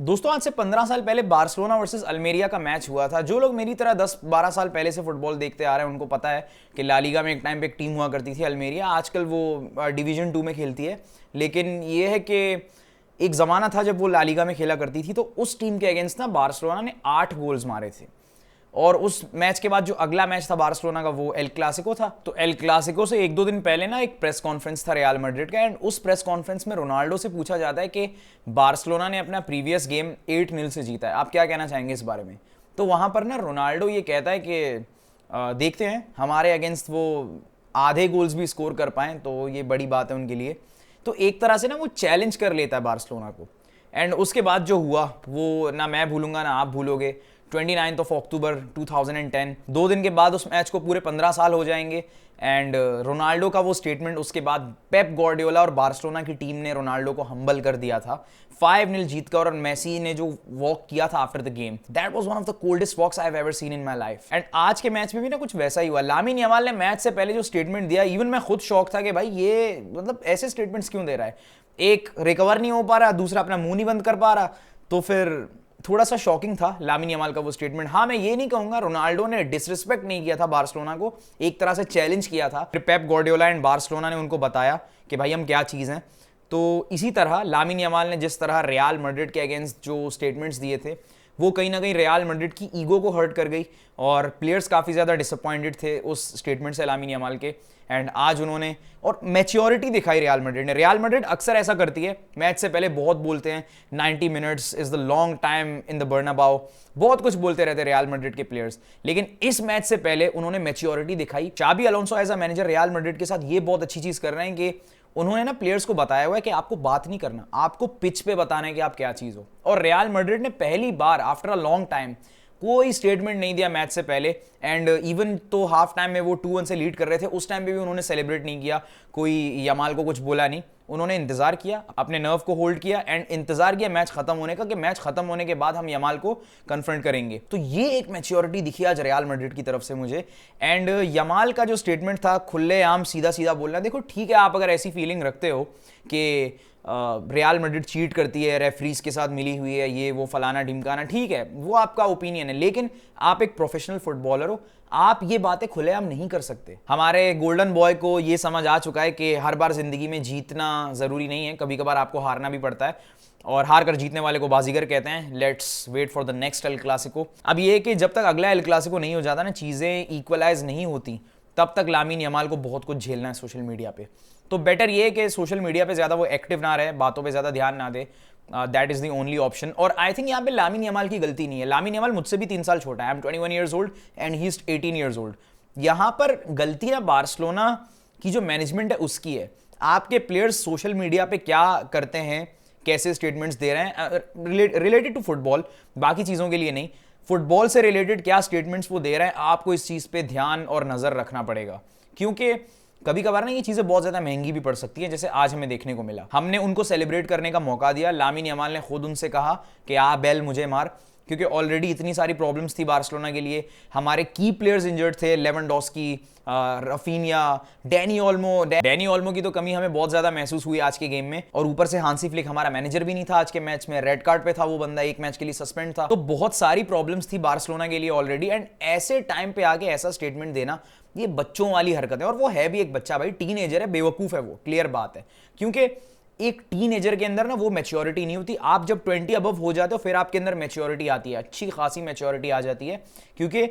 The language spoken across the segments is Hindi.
दोस्तों आज से 15 साल पहले बार्सिलोना वर्सेस अल्मेरिया का मैच हुआ था। जो लोग मेरी तरह 10-12 साल पहले से फुटबॉल देखते आ रहे हैं उनको पता है कि ला लीगा में एक टाइम पे एक टीम हुआ करती थी अल्मेरिया। आजकल वो डिवीजन 2 में खेलती है, लेकिन ये है कि एक ज़माना था जब वो ला लीगा में खेला करती थी। तो उस टीम के अगेंस्ट ना बार्सिलोना ने 8 गोल्स मारे थे। और उस मैच के बाद जो अगला मैच था बार्सिलोना का, वो एल क्लासिको था। तो एल क्लासिको से 1-2 दिन पहले ना एक प्रेस कॉन्फ्रेंस था रियल मैड्रिड का, एंड उस प्रेस कॉन्फ्रेंस में रोनाल्डो से पूछा जाता है कि बार्सिलोना ने अपना प्रीवियस गेम 8-0 से जीता है, आप क्या कहना चाहेंगे इस बारे में। तो वहां पर ना रोनाल्डो ये कहता है कि देखते हैं हमारे अगेंस्ट वो आधे गोल्स भी स्कोर कर पाएँ तो ये बड़ी बात है उनके लिए। तो एक तरह से ना वो चैलेंज कर लेता है बार्सिलोना को। एंड उसके बाद जो हुआ वो ना मैं भूलूंगा ना आप भूलोगे। 29 अक्टूबर 2010, 2 दिन के बाद उस मैच को पूरे 15 साल हो जाएंगे। एंड रोनाल्डो का वो स्टेटमेंट, उसके बाद पेप गार्डियोला और बार्सिलोना की टीम ने रोनाल्डो को हम्बल कर दिया था 5-0 जीतकर। और मेसी ने जो वॉक किया था after the game, that was one of the coldest walks I have ever seen in my life. And आज के मैच में भी ना कुछ वैसा ही हुआ। लामिन यमाल ने मैच से पहले जो स्टेटमेंट दिया, इवन मैं खुद शॉक था कि भाई ये मतलब ऐसे स्टेटमेंट्स क्यों दे रहा है। एक रिकवर नहीं हो पा रहा, दूसरा अपना मुंह नहीं बंद कर पा रहा। तो फिर थोड़ा सा शॉकिंग था लामिन यमाल का वो स्टेटमेंट। हाँ, मैं ये नहीं कहूंगा रोनाल्डो ने डिसरिस्पेक्ट नहीं किया था बार्सिलोना को, एक तरह से चैलेंज किया था। फिर पेप गार्डियोला एंड बार्सिलोना ने उनको बताया कि भाई हम क्या चीज़ हैं। तो इसी तरह लामिन यमाल ने जिस तरह रियल मैड्रिड के अगेंस्ट जो स्टेटमेंट्स दिए थे, वो कहीं ना कहीं रियल मैड्रिड की ईगो को हर्ट कर गई और प्लेयर्स काफ़ी ज़्यादा डिसअपॉइंटेड थे उस स्टेटमेंट से लामिन यमाल के। एंड आज उन्होंने और मैच्योरिटी दिखाई रियल मैड्रिड ने। रियल मैड्रिड अक्सर ऐसा करती है, मैच से पहले बहुत बोलते हैं 90 minutes is the long time in the बर्नाबाओ, बहुत कुछ बोलते रहते हैं रियल मैड्रिड के प्लेयर्स। लेकिन इस मैच से पहले उन्होंने मैच्योरिटी दिखाई। Xabi Alonso as a manager Real Madrid के साथ ये बहुत अच्छी चीज़ कर रहे हैं कि उन्होंने ना प्लेयर्स को बताया हुआ है कि आपको बात नहीं करना, आपको पिच पे बताना है कि आप क्या चीज़ हो। और रियल मैड्रिड ने पहली बार आफ्टर अ लॉन्ग टाइम कोई स्टेटमेंट नहीं दिया मैच से पहले। एंड इवन तो हाफ टाइम में वो 2-1 से लीड कर रहे थे, उस टाइम पे भी उन्होंने सेलिब्रेट नहीं किया, कोई यमाल को कुछ बोला नहीं। उन्होंने इंतजार किया, अपने नर्व को होल्ड किया एंड इंतजार किया मैच खत्म होने का, कि मैच खत्म होने के बाद हम यमाल को कन्फ्रंट करेंगे। तो ये एक मैच्योरिटी दिखी आज रियल मैड्रिड की तरफ से मुझे। एंड यमाल का जो स्टेटमेंट था, खुलेआम सीधा सीधा बोलना, देखो ठीक है, आप अगर ऐसी फीलिंग रखते हो कि रियल मैड्रिड चीट करती है, रेफरीज के साथ मिली हुई है, ये वो फलाना ढिमकाना, ठीक है, वो आपका ओपिनियन है, लेकिन आप एक प्रोफेशनल फुटबॉलर हो, आप ये बातें खुलेआम नहीं कर सकते। हमारे गोल्डन बॉय को ये समझ आ चुका है कि हर बार जिंदगी में जीतना जरूरी नहीं है, कभी कभार आपको हारना भी पड़ता है, और हार कर जीतने वाले को बाजीगर कहते हैं। Let's wait for the next El Clasico. अब ये कि जब तक अगला एल क्लासिको नहीं हो जाता ना, चीज़ें इक्वलाइज नहीं होती, तब तक लामिन यमाल को बहुत कुछ झेलना है सोशल मीडिया पे। तो बेटर ये है कि सोशल मीडिया पे ज़्यादा वो एक्टिव ना रहे, बातों पे ज़्यादा ध्यान ना दे। That is the only option. और आई थिंक यहाँ पे लामिन यमाल की गलती नहीं है। लामिन यमाल मुझसे भी 3 साल छोटा है, I am 21 years old and he is 18 years old. यहाँ पर गलती ना बार्सिलोना की जो मैनेजमेंट है उसकी है। आपके प्लेयर्स सोशल मीडिया पे क्या करते हैं, कैसे स्टेटमेंट्स दे रहे हैं रिलेटेड टू फुटबॉल, बाकी चीज़ों के लिए नहीं, फुटबॉल से रिलेटेड क्या स्टेटमेंट्स वो दे रहे हैं, आपको इस चीज़ पे ध्यान और नज़र रखना पड़ेगा। क्योंकि कभी कभार ना ये चीज़ें बहुत ज़्यादा महंगी भी पड़ सकती है, जैसे आज हमें देखने को मिला। हमने उनको सेलिब्रेट करने का मौका दिया, लामिन यमाल ने खुद उनसे कहा कि आ बेल मुझे मार, क्योंकि ऑलरेडी इतनी सारी प्रॉब्लम्स थी बार्सिलोना के लिए। हमारे की प्लेयर्स इंजर्ड थे, लेवेंडोस्की, रफीनिया, डैनी ओल्मो की तो कमी हमें बहुत ज़्यादा महसूस हुई आज के गेम में। और ऊपर से हांसी फ्लिक हमारा मैनेजर भी नहीं था आज के मैच में, रेड कार्ड पे था वो बंदा, एक मैच के लिए सस्पेंड था। तो बहुत सारी प्रॉब्लम्स थी बार्सिलोना के लिए ऑलरेडी। एंड ऐसे टाइम पे आके ऐसा स्टेटमेंट देना, ये बच्चों वाली हरकत है। और वो है भी एक बच्चा भाई, टीनेजर है, बेवकूफ़ है वो, क्लियर बात है। क्योंकि एक टीनेजर के अंदर ना वो मैच्योरिटी नहीं होती। आप जब 20 अबव हो जाते हो फिर आपके अंदर मैच्योरिटी आती है, अच्छी खासी मैच्योरिटी आ जाती है। क्योंकि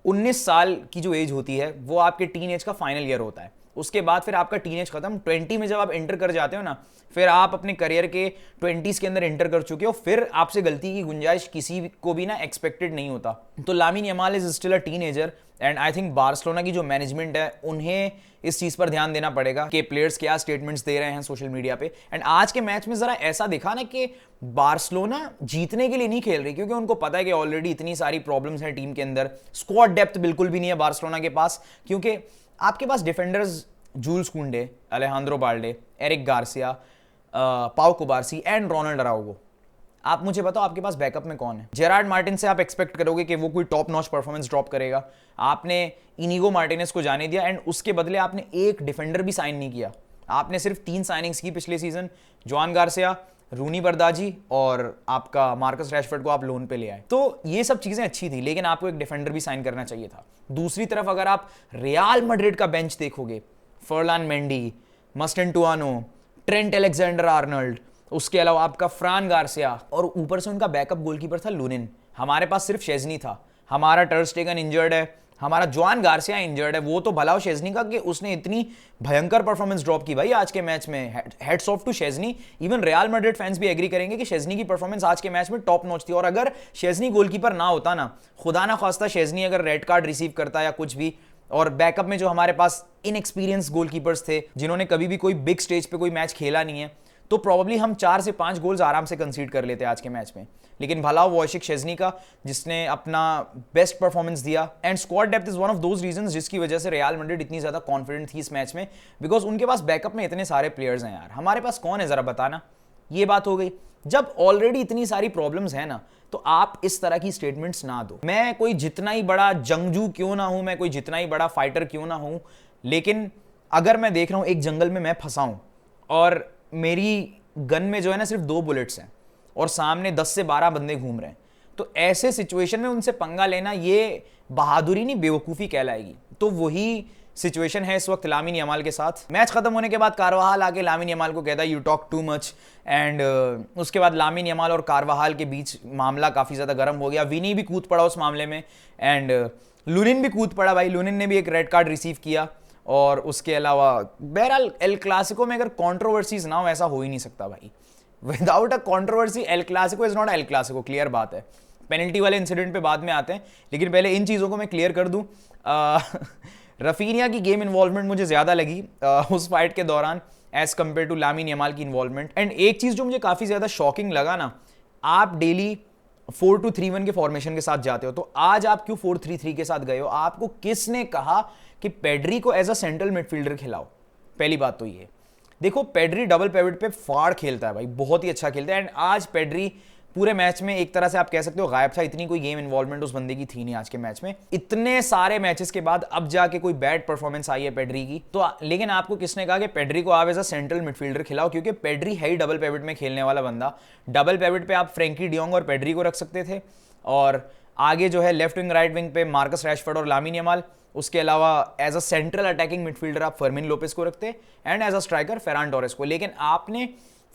19 साल की जो एज होती है वो आपके टीन एज का फाइनल ईयर होता है, उसके बाद फिर आपका टीन एज खत्म। 20 में जब आप एंटर कर जाते हो ना, फिर आप अपने करियर के 20s के अंदर एंटर कर चुके हो, फिर आपसे गलती की गुंजाइश किसी को भी ना एक्सपेक्टेड नहीं होता। तो Lamine Yamal is still a teenager and I think Barcelona की जो मैनेजमेंट है उन्हें इस चीज़ पर ध्यान देना पड़ेगा कि प्लेयर्स क्या स्टेटमेंट्स दे रहे हैं सोशल मीडिया पे। एंड आज के मैच में ज़रा ऐसा दिखा ना कि बार्सिलोना जीतने के लिए नहीं खेल रही, क्योंकि उनको पता है कि ऑलरेडी इतनी सारी प्रॉब्लम्स हैं टीम के अंदर। स्क्वाड डेप्थ बिल्कुल भी नहीं है बार्सिलोना के पास, क्योंकि आपके पास डिफेंडर्स जूल्स कुंडे, अलेहांद्रो बाल्डे, एरिक गार्सिया, पाउ कुबार्सी एंड रोनाल्ड अराउगो। आप मुझे बताओ आपके पास बैकअप में कौन है? जेरार्ड मार्टिन से आप एक्सपेक्ट करोगे कि वो कोई टॉप नॉच परफॉर्मेंस ड्रॉप करेगा? आपने इनिगो मार्टिनेज को जाने दिया एंड उसके बदले आपने एक डिफेंडर भी साइन नहीं किया। आपने सिर्फ 3 साइनिंग्स की पिछले सीजन, जॉन गार्सिया, रूनी बर्दाजी और आपका मार्कस रैशफोर्ड को आप लोन पे ले आए, तो ये सब चीजें अच्छी थी, लेकिन आपको एक डिफेंडर भी साइन करना चाहिए था। दूसरी तरफ अगर आप रियल मैड्रिड का बेंच देखोगे, फर्लान मेंडी, मस्टेंटुआनो, ट्रेंट अलेक्जेंडर आर्नल्ड, उसके अलावा आपका फ्रान गार्सिया, और ऊपर से उनका बैकअप गोलकीपर था लुनिन। हमारे पास सिर्फ शेज़नी था, हमारा टर स्टेगन इंजर्ड है, हमारा जॉन गार्सिया इंजर्ड है। वो तो भला हो शेज़नी का कि उसने इतनी भयंकर परफॉर्मेंस ड्रॉप की भाई आज के मैच में। Hats off to Szczesny. Even Real Madrid fans भी एग्री करेंगे कि शेज़नी की परफॉर्मेंस आज के मैच में टॉप नॉच थी। और अगर शेज़नी गोलकीपर ना होता ना, खुदा ना खास्ता शेज़नी अगर रेड कार्ड रिसीव करता या कुछ भी, और बैकअप में जो हमारे पास इनएक्सपीरियंस गोलकीपर्स थे जिन्होंने कभी भी कोई बिग स्टेज पे कोई मैच खेला नहीं है, तो प्रॉब्ली हम 4 से 5 गोल्स आराम से कंसीड कर लेते आज के मैच में। लेकिन भला वॉयचिक शेज़नी का, जिसने अपना बेस्ट परफॉर्मेंस दिया। And squad depth is one of those reasons जिसकी वजह से रियल मैड्रिड इतनी ज्यादा कॉन्फिडेंट थी इस मैच में, बिकॉज उनके पास बैकअप में इतने सारे प्लेयर्स हैं यार। हमारे पास कौन है जरा बताना। ये बात हो गई। जब ऑलरेडी इतनी सारी प्रॉब्लम्स है ना, तो आप इस तरह की स्टेटमेंट्स ना दो। मैं कोई जितना ही बड़ा जंगजू क्यों ना हूं, मैं कोई जितना ही बड़ा फाइटर क्यों ना हूं, लेकिन अगर मैं देख रहा हूं एक जंगल में मैं फंसा हूं और मेरी गन में जो है ना सिर्फ 2 बुलेट्स हैं और सामने 10 से 12 बंदे घूम रहे हैं, तो ऐसे सिचुएशन में उनसे पंगा लेना ये बहादुरी नहीं बेवकूफ़ी कहलाएगी। तो वही सिचुएशन है इस वक्त लामिन यमाल के साथ। मैच खत्म होने के बाद कारवाहाल आके लामिन यमाल को कहता है you talk too much, and उसके बाद लामिन यमाल और कारवाहाल के बीच मामला काफ़ी ज़्यादा गर्म हो गया। विनी भी कूद पड़ा उस मामले में, एंड लुनिन भी कूद पड़ा भाई। लुनिन ने भी एक रेड कार्ड रिसीव किया। और उसके अलावा बहरहाल एल क्लासिको में अगर कॉन्ट्रोवर्सीज ना हो, ऐसा हो ही नहीं सकता भाई। Without a controversy El Clasico is naught El Clasico, clear बात है। पेनल्टी वाले इंसिडेंट पे बाद में आते हैं, लेकिन पहले इन चीज़ों को मैं क्लियर कर दूं। रफीनिया की गेम इन्वॉल्वमेंट मुझे ज़्यादा लगी उस फाइट के दौरान as compare to Lamine Yamal की इन्वॉल्वमेंट। एंड एक चीज़ जो मुझे काफ़ी ज़्यादा शॉकिंग लगा ना, आप डेली 4-2-3-1 के फॉर्मेशन के साथ जाते हो, तो आज आप क्यों 4-3-3 के साथ गए हो? आपको किसने कहा कि पेड्री को एज अ सेंट्रल मिडफील्डर खिलाओ? पहली बात तो ये देखो, पेड्री डबल पिवट पे फाड़ खेलता है भाई, बहुत ही अच्छा खेलता है। एंड आज पेड्री पूरे मैच में एक तरह से आप कह सकते हो गायब था। इतनी कोई गेम इन्वॉल्वमेंट उस बंदे की थी नहीं आज के मैच में। इतने सारे मैचेस के बाद अब जाके कोई बैड परफॉर्मेंस आई है पेड्री की, तो लेकिन आपको किसने कहा कि पेड्री को आप एज अ सेंट्रल मिडफील्डर खिलाओ? क्योंकि पेड्री है ही डबल पिवट में खेलने वाला बंदा। डबल पिवट पे आप फ्रेंकी डियोंग और पेड्री को रख सकते थे, और आगे जो है लेफ्ट विंग राइट विंग पे मार्कस रैशफोर्ड और लामिन यमाल। उसके अलावा as a central attacking midfielder आप फर्मिन लोपेस को रखते, and as a striker Ferran Torres को। लेकिन आपने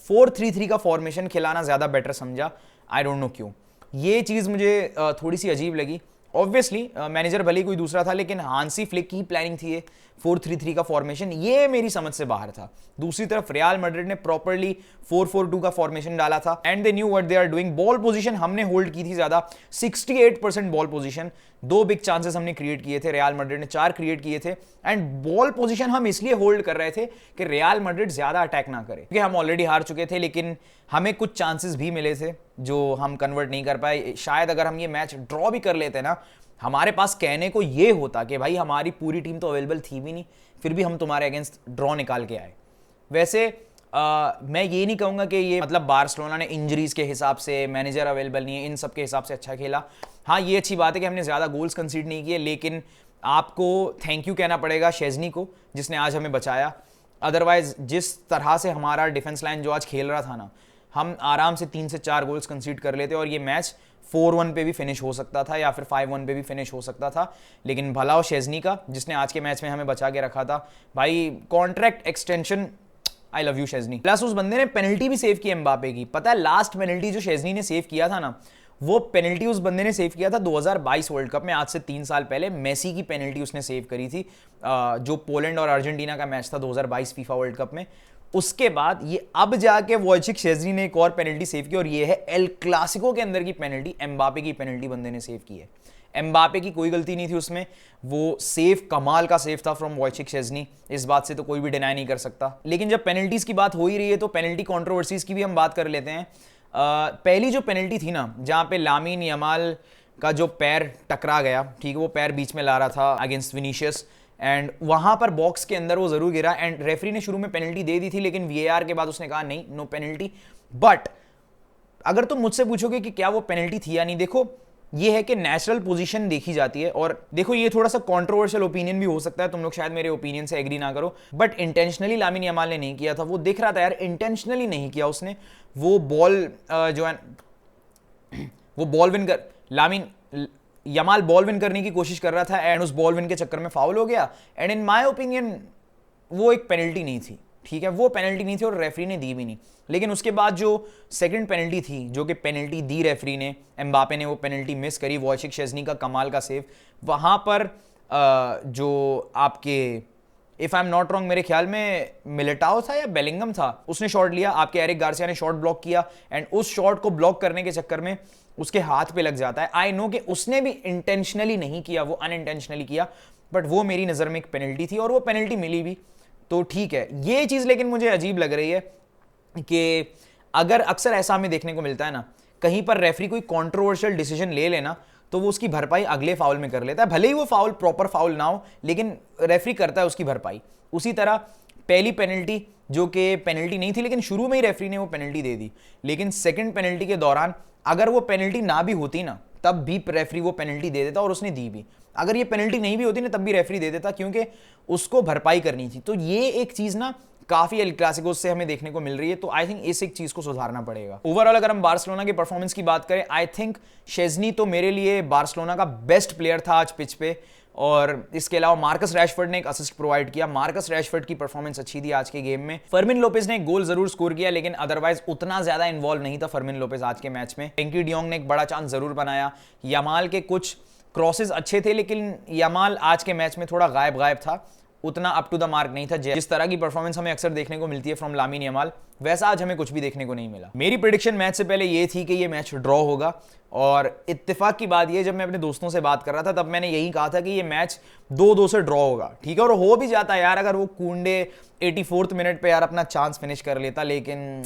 4-3-3 का फॉर्मेशन खिलाना ज्यादा बेटर समझा। आई डोंट नो क्यों, ये चीज़ मुझे थोड़ी सी अजीब लगी। ऑब्वियसली मैनेजर भले कोई दूसरा था, लेकिन हांसी फ्लिक की प्लानिंग थी ये 4-3-3 का फॉर्मेशन, ये मेरी समझ से बाहर था। दूसरी तरफ रियल मैड्रिड ने प्रॉपर्ली 4-4-2 का फॉर्मेशन डाला था, and they knew what they are doing. Ball possession हमने होल्ड की थी ज्यादा, 68% बॉल पोजीशन। 2 बिग चांसेस हमने क्रिएट किए थे, रियल मैड्रिड ने 4 क्रिएट किए थे। एंड बॉल पोजीशन हम इसलिए होल्ड कर रहे थे कि रियल मैड्रिड ज्यादा अटैक ना करे, क्योंकि हम ऑलरेडी हार चुके थे। लेकिन हमें कुछ चांसेस भी मिले थे जो हम कन्वर्ट नहीं कर पाए। शायद अगर हम ये मैच ड्रॉ भी कर लेते ना, हमारे पास कहने को ये होता कि भाई हमारी पूरी टीम तो अवेलेबल थी भी नहीं, फिर भी हम तुम्हारे अगेंस्ट ड्रॉ निकाल के आए। वैसे मैं ये नहीं कहूँगा कि ये मतलब बार्सिलोना ने इंजरीज के हिसाब से, मैनेजर अवेलेबल नहीं है, इन सब के हिसाब से अच्छा खेला। हाँ, ये अच्छी बात है कि हमने ज़्यादा गोल्स कंसीड नहीं किए, लेकिन आपको थैंक यू कहना पड़ेगा शेज़नी को, जिसने आज हमें बचाया। अदरवाइज जिस तरह से हमारा डिफेंस लाइन जो आज खेल रहा था ना, हम आराम से 3 से 4 गोल्स कंसीड कर लेते और ये मैच 4-1 पे भी फिनिश हो सकता था या फिर 5-1 पे भी फिनिश हो सकता था। लेकिन भला हो शेज़नी का, जिसने आज के मैच में हमें बचा के रखा था। भाई contract extension, I love you शेज़नी। Plus उस बंदे ने पेनल्टी भी सेव की एम्बापे की। पता है लास्ट पेनल्टी जो शेज़नी ने सेव किया था ना, वो पेनल्टी उस बंदे ने सेव किया था 2022 वर्ल्ड कप में, आज से 3 साल पहले। मेसी की पेनल्टी उसने सेव करी थी, जो पोलैंड और अर्जेंटीना का मैच था 2022 फीफा वर्ल्ड कप में। उसके बाद ये अब जाके वॉयचिक शेज़नी ने एक और पेनल्टी सेव की, और ये है एल क्लासिको के अंदर की पेनल्टी। एम्बापे की पेनल्टी बंदे ने सेव की है। एम्बापे की कोई गलती नहीं थी उसमें, वो सेव कमाल का सेव था फ्रॉम वॉयचिक शेज़नी, इस बात से तो कोई भी डिनाई नहीं कर सकता। लेकिन जब पेनल्टीज की बात हो ही रही है, तो पेनल्टी कंट्रोवर्सीज की भी हम बात कर लेते हैं। पहली जो पेनल्टी थी ना, जहां पे लामिन यमाल का जो पैर टकरा गया, ठीक है, वो पैर बीच में ला रहा था अगेंस्ट विनीशियस, एंड वहां पर बॉक्स के अंदर वो जरूर गिरा, एंड रेफरी ने शुरू में पेनल्टी दे दी थी, लेकिन वीएआर के बाद उसने कहा नहीं, नो पेनल्टी। बट अगर तुम मुझसे पूछोगे कि क्या वो पेनल्टी थी या नहीं, देखो ये है कि नेचुरल पोजीशन देखी जाती है। और देखो ये थोड़ा सा कंट्रोवर्शियल ओपिनियन भी हो सकता है, तुम लोग शायद मेरे ओपिनियन से एग्री ना करो, बट इंटेंशनली लामिन यमाल ने नहीं किया था। वो दिख रहा था यार, इंटेंशनली नहीं किया उसने। वो बॉल जो है वो बॉल विन कर लामिन यमाल बॉल विन करने की कोशिश कर रहा था एंड उस बॉल विन के चक्कर में फाउल हो गया। एंड इन माय ओपिनियन वो एक पेनल्टी नहीं थी, ठीक है, वो पेनल्टी नहीं थी और रेफरी ने दी भी नहीं। लेकिन उसके बाद जो सेकंड पेनल्टी थी, जो कि पेनल्टी दी रेफरी ने, एम्बापे ने वो पेनल्टी मिस करी, वॉयचिक शेज़नी का कमाल का सेव, वहां पर जो आपके if I am not wrong मेरे ख्याल में मिलिटाओ था या बेलिंगम था, उसने शॉट लिया, आपके एरिक गार्सिया ने शॉट ब्लॉक किया एंड उस शॉट को ब्लॉक करने के चक्कर में उसके हाथ पे लग जाता है। आई नो कि उसने भी इंटेंशनली नहीं किया, वो अनइंटेंशनली किया, बट वो मेरी नज़र में एक पेनल्टी थी और वो पेनल्टी मिली भी, तो ठीक है। ये चीज़ लेकिन मुझे अजीब लग रही है कि अगर अक्सर ऐसा हमें देखने को मिलता है ना, कहीं पर रेफरी कोई कंट्रोवर्शियल डिसीजन ले लेना तो वो उसकी भरपाई अगले फाउल में कर लेता है, भले ही वो फाउल प्रॉपर फाउल ना हो, लेकिन रेफरी करता है उसकी भरपाई। उसी तरह पहली पेनल्टी जो कि पेनल्टी नहीं थी, लेकिन शुरू में ही रेफरी ने वो पेनल्टी दे दी, लेकिन सेकंड पेनल्टी के दौरान अगर वो पेनल्टी ना भी होती ना, तब भी रेफरी वो पेनल्टी दे देता और उसने दी भी। अगर ये पेनल्टी नहीं भी होती ना, तब भी रेफरी दे देता, क्योंकि उसको भरपाई करनी थी। तो ये एक चीज ना काफी एल क्लासिको से हमें देखने को मिल रही है, तो आई थिंक इस एक चीज को सुधारना पड़ेगा। ओवरऑल अगर हम बार्सिलोना के परफॉर्मेंस की बात करें, आई थिंक शेज़नी तो मेरे लिए बार्सिलोना का बेस्ट प्लेयर था आज पिच पे, और इसके अलावा मार्कस रैशफोर्ड ने एक असिस्ट प्रोवाइड किया। मार्कस रैशफोर्ड की परफॉर्मेंस अच्छी थी आज के गेम में। फर्मिन लोपेज ने एक गोल जरूर स्कोर किया, लेकिन अदरवाइज उतना ज्यादा इन्वॉल्व नहीं था फर्मिन लोपेज आज के मैच में। फ्रैंकी डियोंग ने एक बड़ा चांस जरूर बनाया, यमाल के कुछ क्रॉसेस अच्छे थे, लेकिन यमाल आज के मैच में थोड़ा गायब था, उतना अप टू द मार्क नहीं था। जिस तरह की परफॉर्मेंस हमें अक्सर देखने को मिलती है फ्रॉम लामिन यमाल, वैसा आज हमें कुछ भी देखने को नहीं मिला। मेरी प्रेडिक्शन मैच से पहले ये थी कि ये मैच ड्रॉ होगा, और इत्तेफाक की बात ये, जब मैं अपने दोस्तों से बात कर रहा था तब मैंने यही कहा था कि ये मैच 2-2 से ड्रॉ होगा, ठीक है, और हो भी जाता है यार, अगर वो कुंडे 84th मिनट पे यार अपना चांस फिनिश कर लेता, लेकिन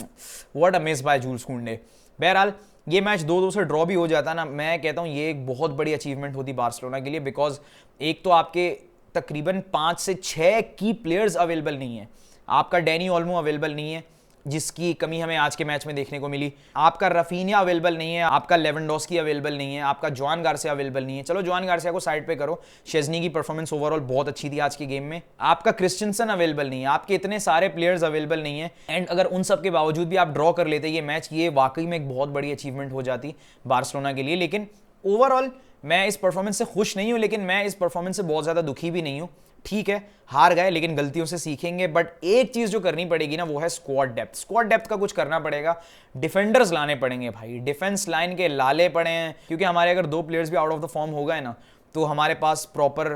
what a miss by Jules Kounde. बहरहाल ये मैच 2-2 से ड्रॉ भी हो जाता ना, मैं कहता हूँ ये एक बहुत बड़ी अचीवमेंट होती बार्सिलोना के लिए, बिकॉज एक तो आपके तकरीबन 5 से 6 की प्लेयर्स अवेलेबल नहीं है। आपका डैनी ओल्मो अवेलेबल नहीं है, जिसकी कमी हमें आज के मैच में देखने को मिली। आपका रफीनिया अवेलेबल नहीं है, आपका लेवेंडोस्की अवेलेबल नहीं है, आपका जॉन गार्सिया अवेलेबल नहीं है। चलो जॉन गार्सिया को साइड पे करो, शेज़नी की परफॉर्मेंस ओवरऑल बहुत अच्छी थी आज के गेम में। आपका क्रिस्टियनसन अवेलेबल नहीं है, आपके इतने सारे प्लेयर्स अवेलेबल नहीं है, एंड अगर उन सब के बावजूद भी आप ड्रॉ कर लेते ये मैच, ये वाकई में एक बहुत बड़ी अचीवमेंट हो जाती बार्सिलोना के लिए। लेकिन ओवरऑल मैं इस परफॉर्मेंस से खुश नहीं हूं, लेकिन मैं इस परफॉर्मेंस से बहुत ज्यादा दुखी भी नहीं हूं। ठीक है, हार गए, लेकिन गलतियों से सीखेंगे। बट एक चीज जो करनी पड़ेगी ना, वो है स्क्वाड डेप्थ। स्क्वाड डेप्थ का कुछ करना पड़ेगा, डिफेंडर्स लाने पड़ेंगे भाई, डिफेंस लाइन के लाले पड़े हैं, क्योंकि हमारे अगर 2 प्लेयर्स भी आउट ऑफ द फॉर्म हो गए ना, तो हमारे पास प्रॉपर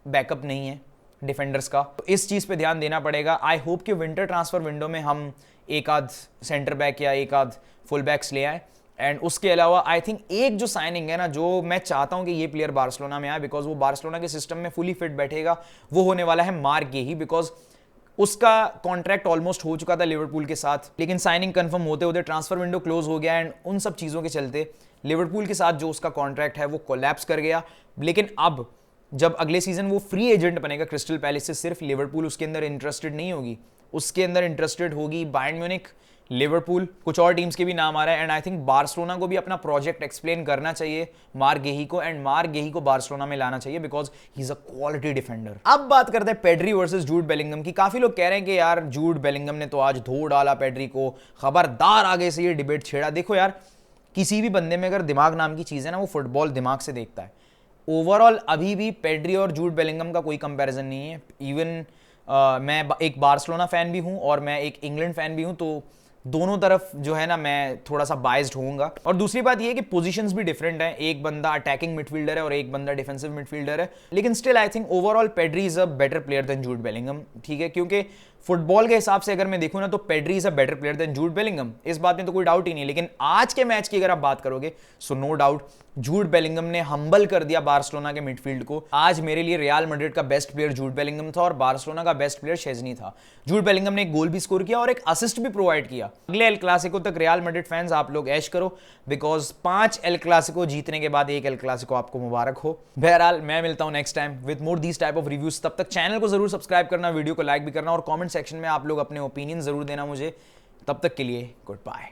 बैकअप नहीं है डिफेंडर्स का, तो इस चीज पे ध्यान देना पड़ेगा। आई होप कि विंटर ट्रांसफर विंडो में हम एक आध सेंटर बैक या एक आध फुल बैक्स ले आए। एंड उसके अलावा आई थिंक एक जो साइनिंग है ना, जो मैं चाहता हूं कि ये प्लेयर बार्सिलोना में आए, बिकॉज वो बार्सिलोना के सिस्टम में फुली फिट बैठेगा, वो होने वाला है मार्क गेही। बिकॉज उसका कॉन्ट्रैक्ट ऑलमोस्ट हो चुका था लिवरपूल के साथ, लेकिन साइनिंग कंफर्म होते होते ट्रांसफर विंडो क्लोज हो गया, एंड उन सब चीज़ों के चलते लिवरपूल के साथ जो उसका कॉन्ट्रैक्ट है वो कोलैप्स कर गया। लेकिन अब जब अगले सीजन वो फ्री एजेंट बनेगा क्रिस्टल पैलेस से, सिर्फ लिवरपूल उसके अंदर इंटरेस्टेड नहीं होगी, उसके अंदर इंटरेस्टेड होगी बायर्न म्यूनिख, लिवरपूल, कुछ और टीम्स के भी नाम आ रहा है। एंड आई थिंक बार्सिलोना को भी अपना प्रोजेक्ट एक्सप्लेन करना चाहिए मार्क गेही को, एंड मार्क गेही को बार्सिलोना में लाना चाहिए, because he is a quality defender. अब बात करते हैं पेड्री वर्सेस जूड बेलिंगम की। काफी लोग कह रहे हैं कि यार जूड बेलिंगम ने तो आज धो डाला पेड्री को, खबरदार आगे से ये डिबेट छेड़ा। देखो यार, किसी भी बंदे में अगर दिमाग नाम की चीज है ना, वो फुटबॉल दिमाग से देखता है। ओवरऑल अभी भी पेड्री और जूड बेलिंगम का कोई कंपैरिजन नहीं है। इवन मैं एक बार्सिलोना फैन भी हूं और मैं एक इंग्लैंड फैन भी हूं, तो दोनों तरफ जो है ना मैं थोड़ा सा बाइज्ड होऊंगा। और दूसरी बात ये है कि पोजीशंस भी डिफरेंट हैं, एक बंदा अटैकिंग मिडफील्डर है और एक बंदा डिफेंसिव मिडफील्डर है, लेकिन still I think overall Pedri is a better player than Jude Bellingham. ठीक है, क्योंकि फुटबॉल के हिसाब से अगर मैं देखूं ना, तो Pedri is a better player than Jude Bellingham, इस बात में तो कोई डाउट ही नहीं। लेकिन आज के मैच की अगर आप बात करोगे, so no doubt Jude Bellingham ने हम्बल कर दिया बार्सिलोना के मिडफील्ड को। आज मेरे लिए रियल मैड्रिड का बेस्ट प्लेयर जूड बेलिंगम था और बार्सिलोना का बेस्ट प्लेयर शेज़नी था। जूड बेलिंगम ने एक गोल भी स्कोर किया और एक असिस्ट भी प्रोवाइड किया। अगले एल क्लासिको तक रियल मैड्रिड फैंस आप लोग ऐश करो, बिकॉज 5 एल क्लासिको जीतने के बाद एक एल क्लासिको आपको मुबारक हो। बहरहाल मैं मिलता हूं next time with more these type of reviews. तब तक चैनल को जरूर सब्सक्राइब करना, वीडियो को लाइक भी करना, और कॉमेंट सेक्शन में आप लोग अपने ओपिनियन जरूर देना मुझे। तब तक के लिए गुड बाय।